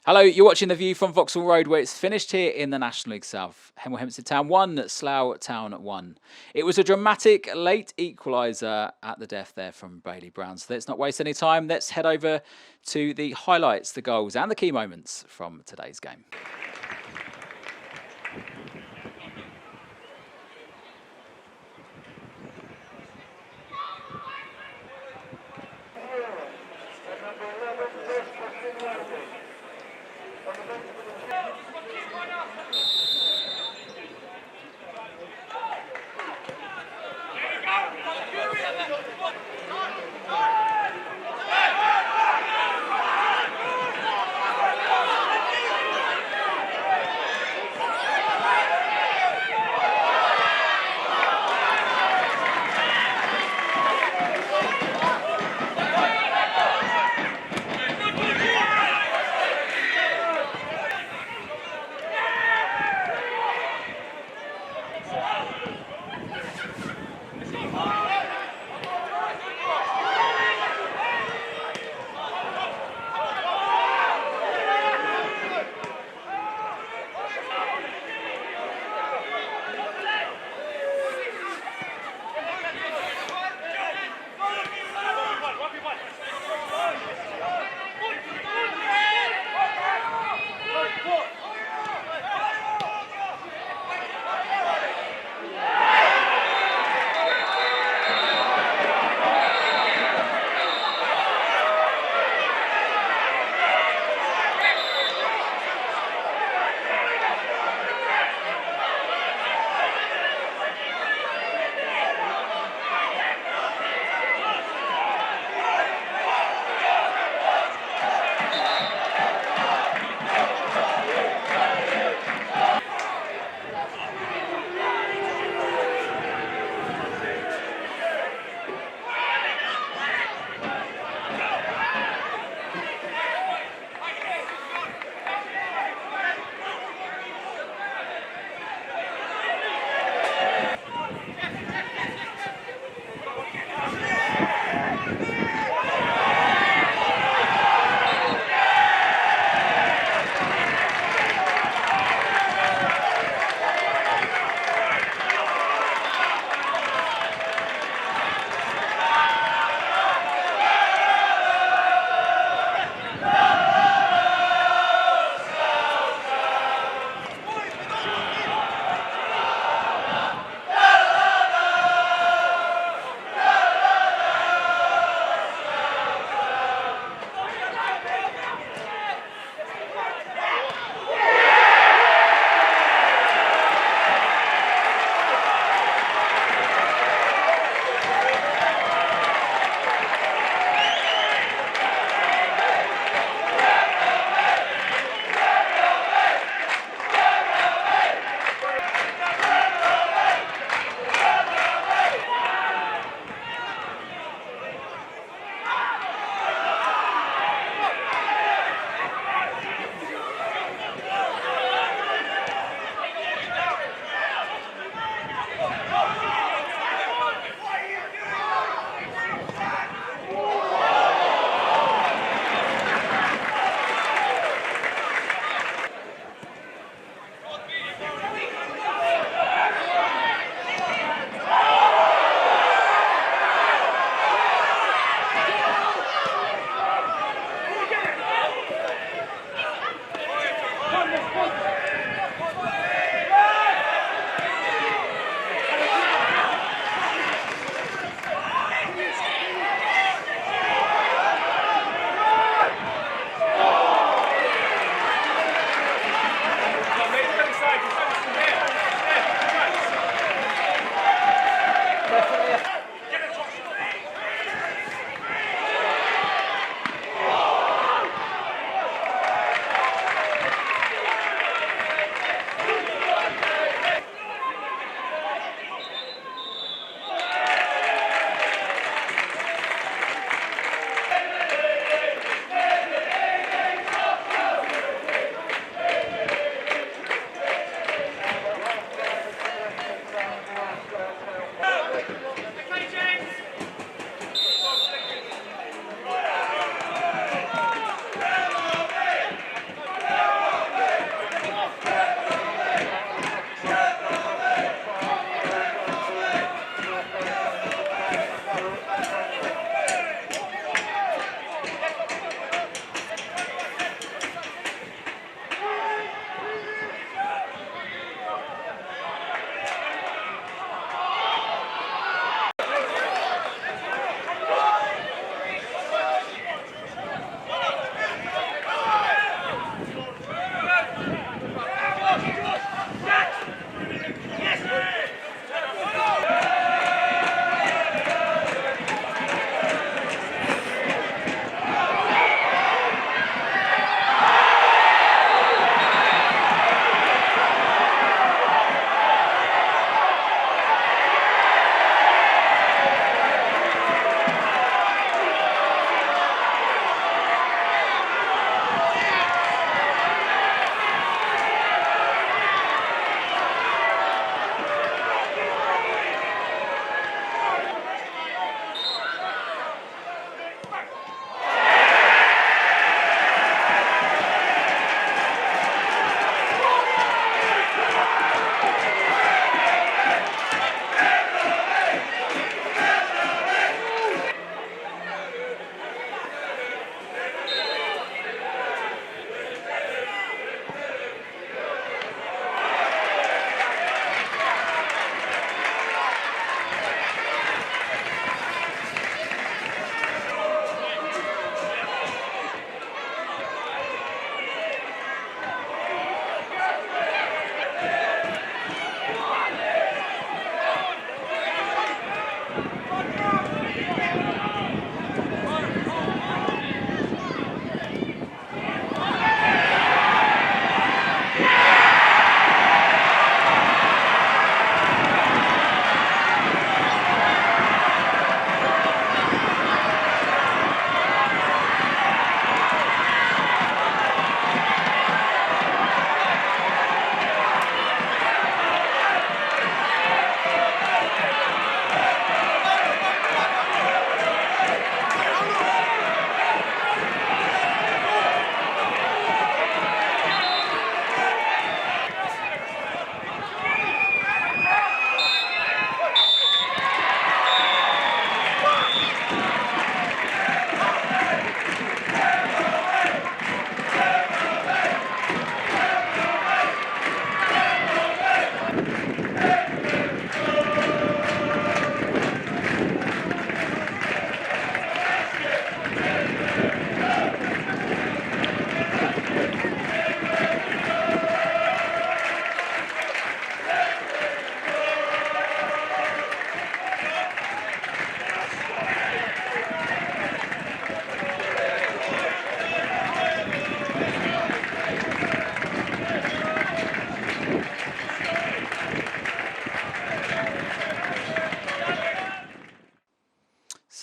Hello, you're watching The View from Vauxhall Road, where it's finished here in the National League South. 𝗬𝗿𝗄𝗃𝗀𝗀 Town 1, Slough Town 1. It was a dramatic late equaliser at the death there from Bailey Brown. So let's not waste any time. Let's head over to the highlights, the goals and the key moments from today's game.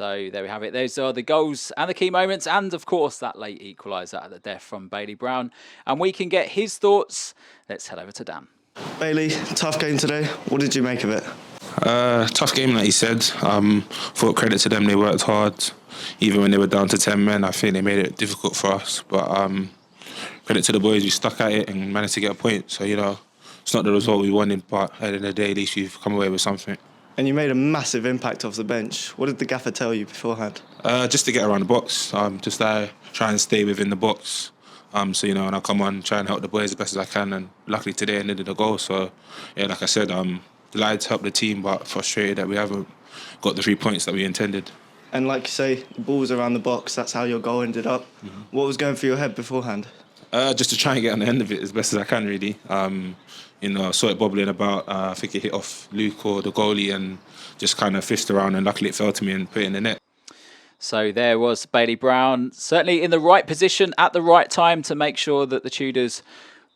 So there we have it. Those are the goals and the key moments, and of course that late equaliser at the death from Bailey Brown. And we can get his thoughts. Let's head over to Dan. Bailey, tough game today. What did you make of it? Tough game, like you said. Full credit to them, they worked hard. Even when they were down to 10 men, I think they made it difficult for us. But credit to the boys, we stuck at it and managed to get a point. So, you know, it's not the result we wanted, but at the end of the day, at least we've come away with something. And you made a massive impact off the bench. What did the gaffer tell you beforehand? Just to get around the box, just try and stay within the box. So, you know, and I come on, try and help the boys as best as I can. And luckily today I needed a goal. So, yeah, like I said, delighted to help the team, but frustrated that we haven't got the 3 points that we intended. And like you say, the ball was around the box. That's how your goal ended up. Mm-hmm. What was going through your head beforehand? Just to try and get on the end of it as best as I can, really. You know, I saw it bobbling about. I think it hit off Luke or the goalie and just kind of fished around, and luckily it fell to me and put it in the net. So there was Bailey Brown, certainly in the right position at the right time to make sure that the Tudors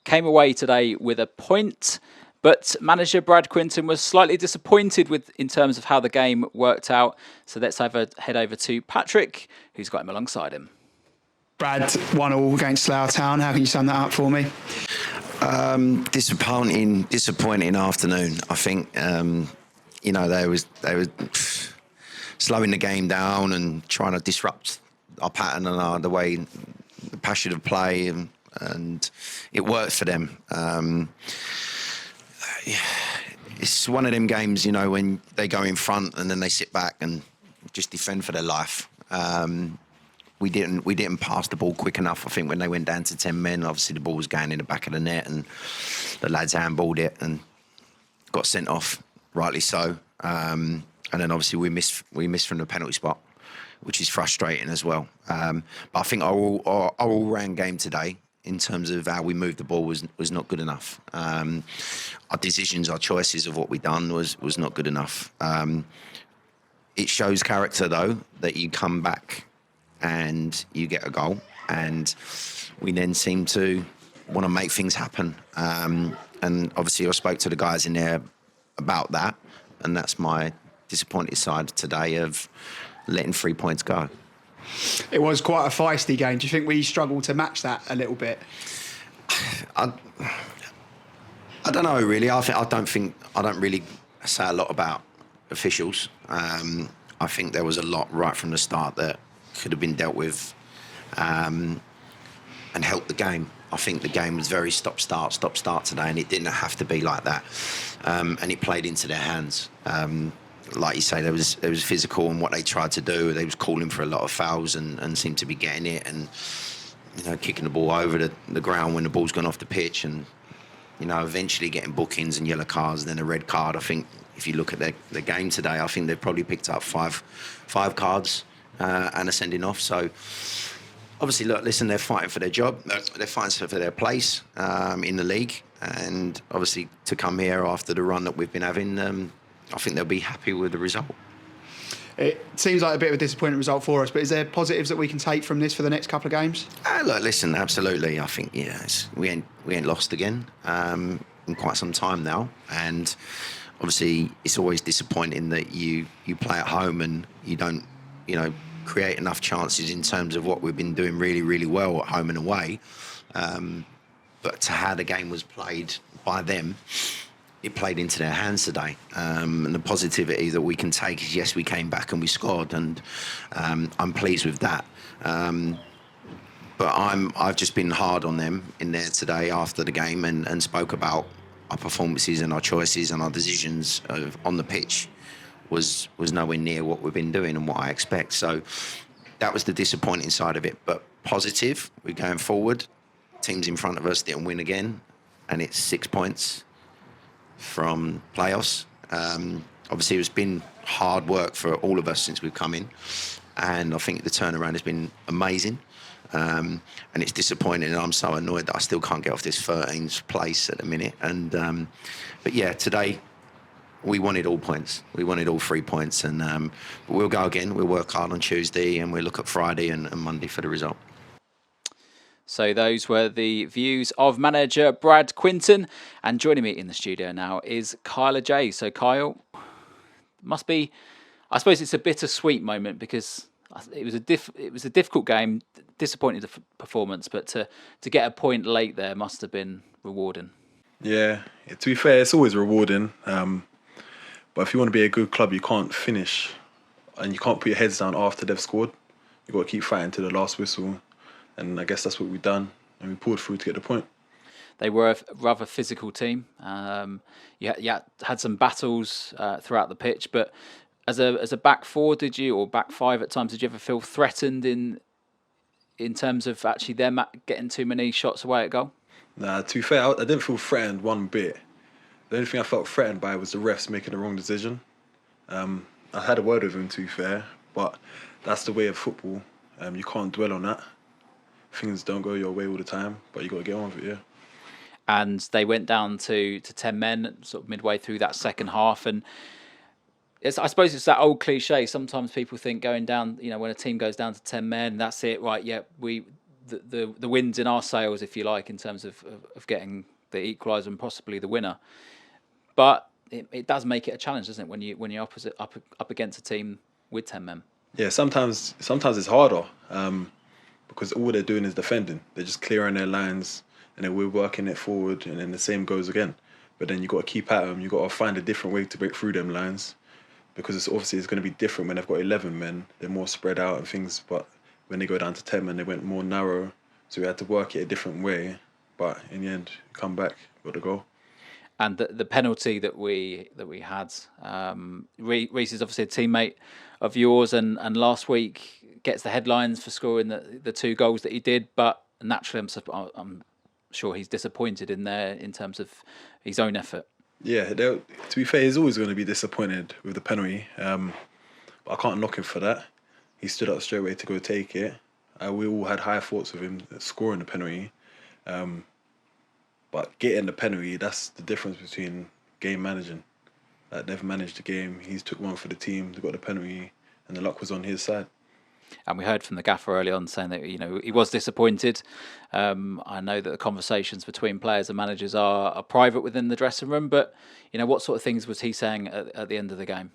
came away today with a point. But manager Brad Quinton was slightly disappointed in terms of how the game worked out. So let's head over to Patrick, who's got him alongside him. Brad, 1-1 against Slough Town. How can you sum that up for me? Disappointing afternoon. I think you know they were slowing the game down and trying to disrupt our pattern and the way the passion of play, and it worked for them. It's one of them games, you know, when they go in front and then they sit back and just defend for their life. We didn't pass the ball quick enough. I think when they went down to 10 men, obviously the ball was going in the back of the net and the lads handballed it and got sent off, rightly so. And then obviously we missed from the penalty spot, which is frustrating as well. But I think our all-round game today, in terms of how we moved the ball, was not good enough. Our decisions, our choices of what we done was not good enough. It shows character, though, that you come back and you get a goal, and we then seem to want to make things happen. And obviously I spoke to the guys in there about that, and that's my disappointed side today of letting 3 points go. It was quite a feisty game. Do you think we struggled to match that a little bit? I don't know, really. I don't really say a lot about officials. I think there was a lot right from the start that could have been dealt with and helped the game. I think the game was very stop-start today, and it didn't have to be like that. And it played into their hands. Like you say, there was physical in what they tried to do. They was calling for a lot of fouls and seemed to be getting it, and you know, kicking the ball over the ground when the ball's gone off the pitch, and you know, eventually getting bookings and yellow cards and then a red card. I think if you look at the game today, I think they've probably picked up five cards and a sending off. So obviously, look, listen, they're fighting for their job. They're fighting for their place in the league, and obviously to come here after the run that we've been having, I think they'll be happy with the result. It seems like a bit of a disappointing result for us, but is there positives that we can take from this for the next couple of games? Look, listen, absolutely. I think we ain't lost again in quite some time now, and obviously it's always disappointing that you play at home and you don't, you know, create enough chances in terms of what we've been doing really, really well at home and away. But to how the game was played by them, it played into their hands today. And the positivity that we can take is, yes, we came back and we scored, and I'm pleased with that. But I've just been hard on them in there today after the game and spoke about our performances and our choices and our decisions on the pitch was nowhere near what we've been doing and what I expect. So that was the disappointing side of it. But positive, we're going forward. Teams in front of us didn't win again, and it's 6 points from playoffs. Obviously, it's been hard work for all of us since we've come in, and I think the turnaround has been amazing. And it's disappointing, and I'm so annoyed that I still can't get off this 13th place at the minute. And but yeah, today we wanted all points. We wanted all 3 points, and but we'll go again. We'll work hard on Tuesday, and we'll look at Friday and Monday for the result. So those were the views of manager Brad Quinton. And joining me in the studio now is Kyle J. So Kyle, must be I suppose it's a bittersweet moment because it was a difficult game, disappointing performance, but to get a point late there must have been rewarding. Yeah, to be fair, it's always rewarding. But if you want to be a good club, you can't finish and you can't put your heads down after they've scored. You've got to keep fighting to the last whistle. And I guess that's what we've done. And we pulled through to get the point. They were a rather physical team. You had some battles throughout the pitch, but as a back four, or back five at times, did you ever feel threatened in terms of actually them getting too many shots away at goal? Nah, to be fair, I didn't feel threatened one bit. The only thing I felt threatened by was the refs making the wrong decision. I had a word with him, to be fair, but that's the way of football. You can't dwell on that. Things don't go your way all the time, but you got to get on with it, yeah. And they went down to 10 men sort of midway through that second half. And I suppose it's that old cliche. Sometimes people think going down, when a team goes down to 10 men, that's it, right? Yeah, the wind's in our sails, if you like, in terms of getting the equaliser and possibly the winner. But it does make it a challenge, doesn't it, when you're up against a team with 10 men? Yeah, sometimes it's harder because all they're doing is defending. They're just clearing their lines and then we're working it forward and then the same goes again. But then you got to keep at them. You got to find a different way to break through them lines because it's going to be different when they've got 11 men. They're more spread out and things. But when they go down to 10 men, they went more narrow. So we had to work it a different way. But in the end, come back, got the goal. And the penalty that we had, Reece is obviously a teammate of yours, and last week gets the headlines for scoring the 2 goals that he did. But naturally, I'm sure he's disappointed in terms of his own effort. Yeah, to be fair, he's always going to be disappointed with the penalty. But I can't knock him for that. He stood up straight away to go take it. We all had high thoughts of him scoring the penalty. But getting the penalty, that's the difference between game managing. They've managed the game, he's took one for the team, they got the penalty, and the luck was on his side. And we heard from the gaffer early on saying that he was disappointed. I know that the conversations between players and managers are private within the dressing room, but what sort of things was he saying at the end of the game?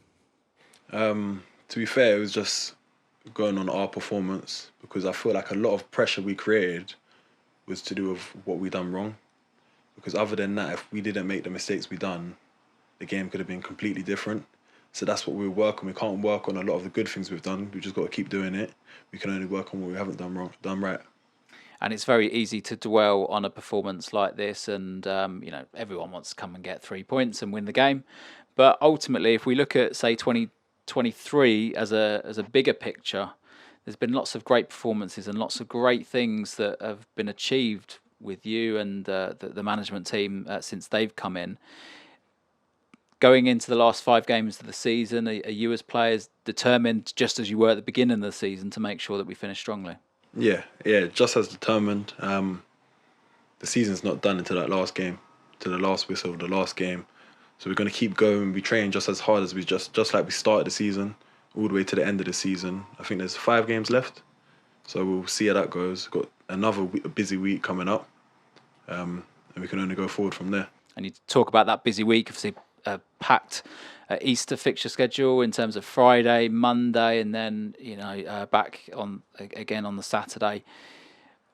To be fair, it was just going on our performance because I feel like a lot of pressure we created was to do with what we done wrong. Because other than that, if we didn't make the mistakes we done, the game could have been completely different. So that's what we work on. We can't work on a lot of the good things we've done. We just got to keep doing it. We can only work on what we haven't done right. And it's very easy to dwell on a performance like this, and everyone wants to come and get 3 points and win the game. But ultimately, if we look at say 2023 as a bigger picture, there's been lots of great performances and lots of great things that have been achieved with you and the management team since they've come in. Going into the last 5 games of the season, are you as players determined, just as you were at the beginning of the season, to make sure that we finish strongly? Yeah, just as determined. The season's not done until that last game, to the last whistle of the last game. So we're going to keep going. We train just as hard as we just like we started the season, all the way to the end of the season. I think there's 5 games left. So we'll see how that goes. Got another busy week coming up, and we can only go forward from there. And you talk about that busy week, obviously packed Easter fixture schedule in terms of Friday, Monday, and then back on again on the Saturday.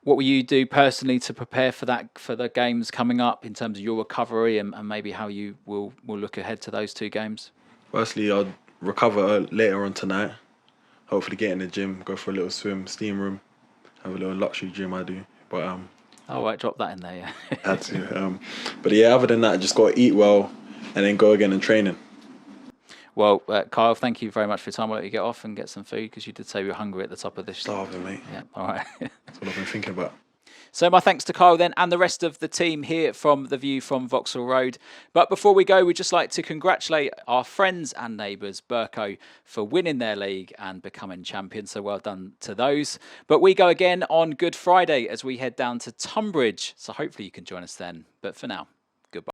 What will you do personally to prepare for the games coming up in terms of your recovery and maybe how you will look ahead to those 2 games? Firstly, I'll recover later on tonight. Hopefully get in the gym, go for a little swim, steam room, have a little luxury gym I do. But oh, right, drop that in there, yeah. Had to. But yeah, other than that, I just got to eat well and then go again in training. Well, Kyle, thank you very much for your time. I'll let you get off and get some food because you did say you were hungry at the top of this. Starving, mate. Yeah, all right. That's what I've been thinking about. So my thanks to Kyle then and the rest of the team here from The View from Vauxhall Road. But before we go, we'd just like to congratulate our friends and neighbours, 𝗍𝗀𝗀𝗀, for winning their league and becoming champions. So well done to those. But we go again on Good Friday as we head down to Tunbridge. So hopefully you can join us then. But for now, goodbye.